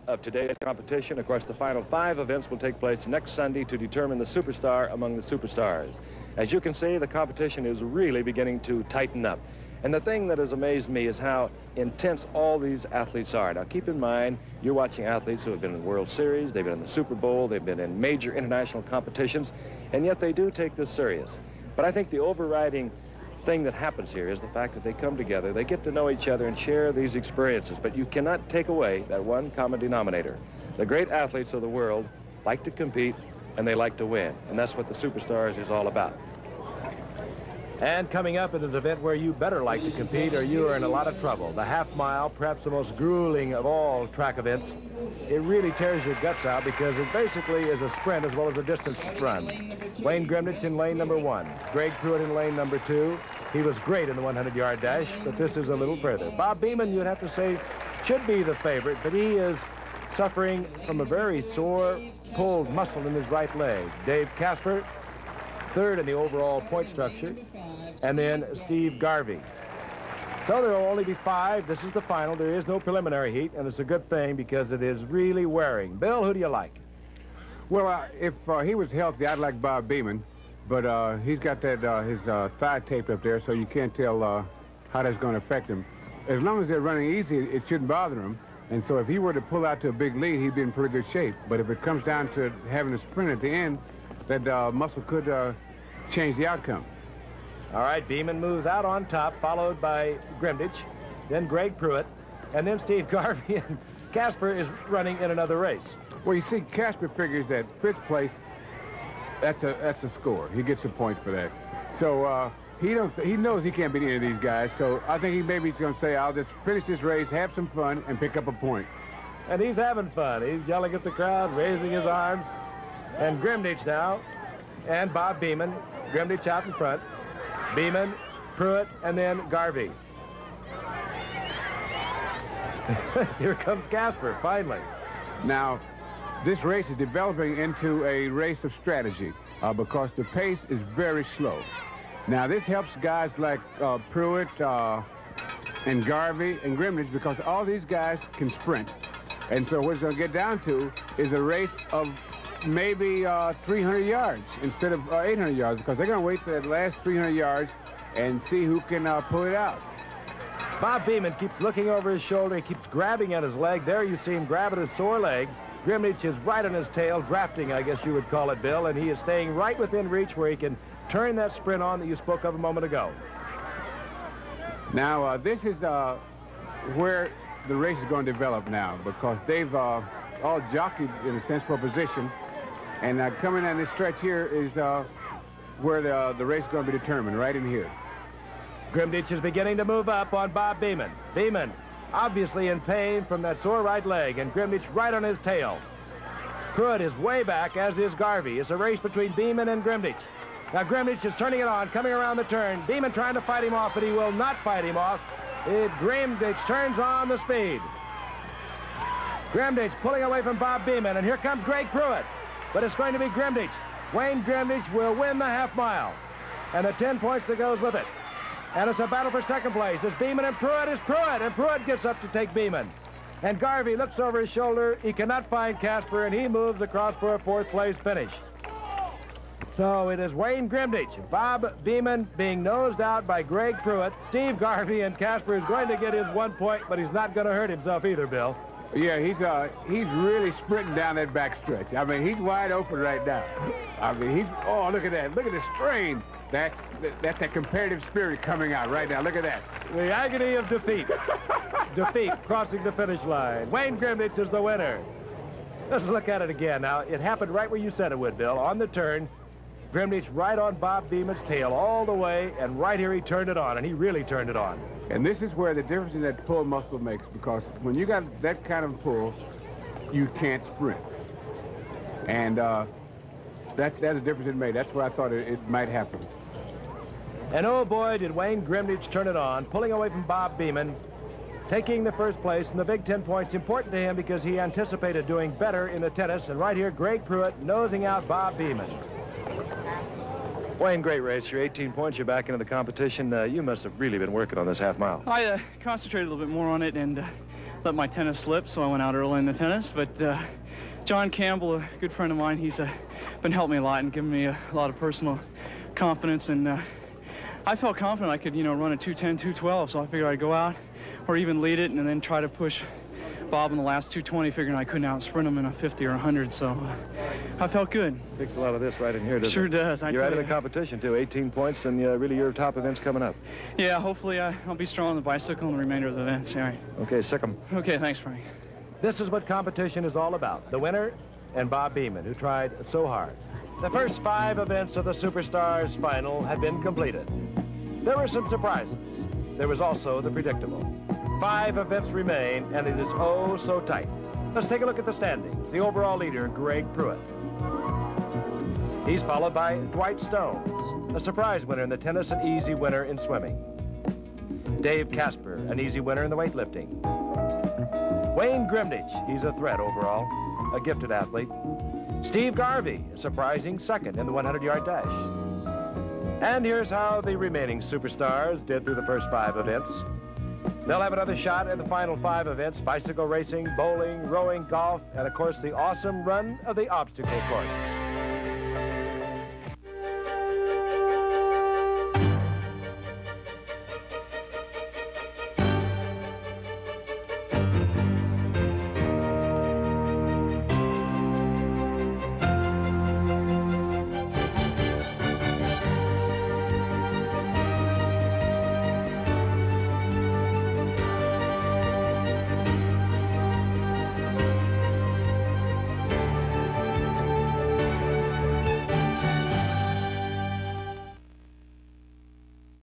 Of today's competition. Of course, the final 5 events will take place next Sunday to determine the superstar among the superstars. As you can see, the competition is really beginning to tighten up. And the thing that has amazed me is how intense all these athletes are. Now, keep in mind, you're watching athletes who have been in the World Series, they've been in the Super Bowl, they've been in major international competitions, and yet they do take this serious. But I think the overriding thing that happens here is the fact that they come together, they get to know each other and share these experiences, but you cannot take away that one common denominator. The great athletes of the world like to compete and they like to win, and that's what the Superstars is all about. And coming up in this event where you better like to compete or you are in a lot of trouble. The half mile, perhaps the most grueling of all track events. It really tears your guts out because it basically is a sprint as well as a distance run. Wayne Grimidtch in lane number 1. Greg Pruitt in lane number 2. He was great in the 100-yard dash, but this is a little further. Bob Beamon, you'd have to say, should be the favorite, but he is suffering from a very sore, pulled muscle in his right leg. Dave Casper, third in the overall point structure, and then Steve Garvey. So there will only be 5. This is the final. There is no preliminary heat, and it's a good thing because it is really wearing. Bill, who do you like? Well, if he was healthy, I'd like Bob Beamon, but he's got that his thigh taped up there, so you can't tell how that's going to affect him. As long as they're running easy, it shouldn't bother him. And so if he were to pull out to a big lead, he'd be in pretty good shape. But if it comes down to having a sprint at the end, that muscle could change the outcome. All right, Beamon moves out on top, followed by Grimidtch, then Greg Pruitt, and then Steve Garvey, and Casper is running in another race. Well, you see, Casper figures that 5th place, that's a score. He gets a point for that. So he knows he can't beat any of these guys, so I think maybe he's going to say, I'll just finish this race, have some fun, and pick up a point. And he's having fun. He's yelling at the crowd, raising his arms. And Grimidtch now, and Bob Beamon. Grimidtch out in front. Beamon, Pruitt, and then Garvey. Here comes Casper, finally. Now, this race is developing into a race of strategy because the pace is very slow. Now, this helps guys like Pruitt and Garvey and Grimidtch because all these guys can sprint. And so what it's going to get down to is a race of maybe 300 yards instead of 800 yards because they're going to wait for that last 300 yards and see who can pull it out. Bob Beamon keeps looking over his shoulder. He keeps grabbing at his leg. There you see him grab at his sore leg. Grimidtch is right on his tail, drafting, I guess you would call it, Bill, and he is staying right within reach where he can turn that sprint on that you spoke of a moment ago. Now, this is where the race is going to develop now because they've all jockeyed, in a sense, for position. And coming down this stretch here is where the race is going to be determined, right in here. Grimidtch is beginning to move up on Bob Beamon. Beamon obviously in pain from that sore right leg, and Grimidtch right on his tail. Pruitt is way back, as is Garvey. It's a race between Beamon and Grimidtch. Now Grimidtch is turning it on, coming around the turn. Beamon trying to fight him off, but he will not fight him off. Grimidtch turns on the speed. Grimidtch pulling away from Bob Beamon, and here comes Greg Pruitt. But it's going to be Grimidtch. Wayne Grimidtch will win the half mile. And the 10 points that goes with it. And it's a battle for second place. It's Beamon and Pruitt is Pruitt. And Pruitt gets up to take Beamon. And Garvey looks over his shoulder. He cannot find Casper, and he moves across for a 4th place finish. So it is Wayne Grimidtch, Bob Beamon being nosed out by Greg Pruitt. Steve Garvey, and Casper is going to get his 1 point, but he's not going to hurt himself either, Bill. Yeah, he's really sprinting down that back stretch. I mean, he's wide open right now. I mean, oh, look at that. Look at the strain. That's that competitive spirit coming out right now. Look at that. The agony of defeat. Defeat crossing the finish line. Wayne Grimidtch is the winner. Let's look at it again. Now, it happened right where you said it would, Bill. On the turn, Grimidtch right on Bob Beamon's tail all the way, and right here he turned it on, and he really turned it on. And this is where the difference in that pull muscle makes, because when you got that kind of pull, you can't sprint. And that's a difference it made. That's where I thought it might happen. And oh boy, did Wayne Grimidtch turn it on, pulling away from Bob Beamon, taking the first place in the big 10 points. Important to him because he anticipated doing better in the tennis. And right here, Greg Pruitt nosing out Bob Beamon. Wayne, great race. You're 18 points. You're back into the competition. You must have really been working on this half mile. I concentrated a little bit more on it, and let my tennis slip, so I went out early in the tennis. But John Campbell, a good friend of mine, he's been helping me a lot and giving me a lot of personal confidence. And I felt confident I could, run a 2:10, 2:12. So I figured I'd go out or even lead it and then try to push Bob in the last 2:20, figuring I couldn't out sprint him in a 50 or 100. So I felt good. Takes a lot of this right in here, doesn't it? Sure does. You're out of the competition, too. 18 points, and really your top events coming up. Yeah, hopefully I'll be strong on the bicycle and the remainder of the events. All right. Okay, sick 'em. Okay, thanks, Frank. This is what competition is all about. The winner and Bob Beamon, who tried so hard. The first 5 events of the Superstars final had been completed. There were some surprises. There was also the predictable. 5 events remain, and it is oh so tight. Let's take a look at the standings. The overall leader, Greg Pruitt. He's followed by Dwight Stones, a surprise winner in the tennis and easy winner in swimming. Dave Casper, an easy winner in the weightlifting. Wayne Grimidtch, he's a threat overall, a gifted athlete. Steve Garvey, a surprising second in the 100-yard dash. And here's how the remaining Superstars did through the first 5 events. They'll have another shot at the final 5 events: bicycle racing, bowling, rowing, golf, and of course the awesome run of the obstacle course.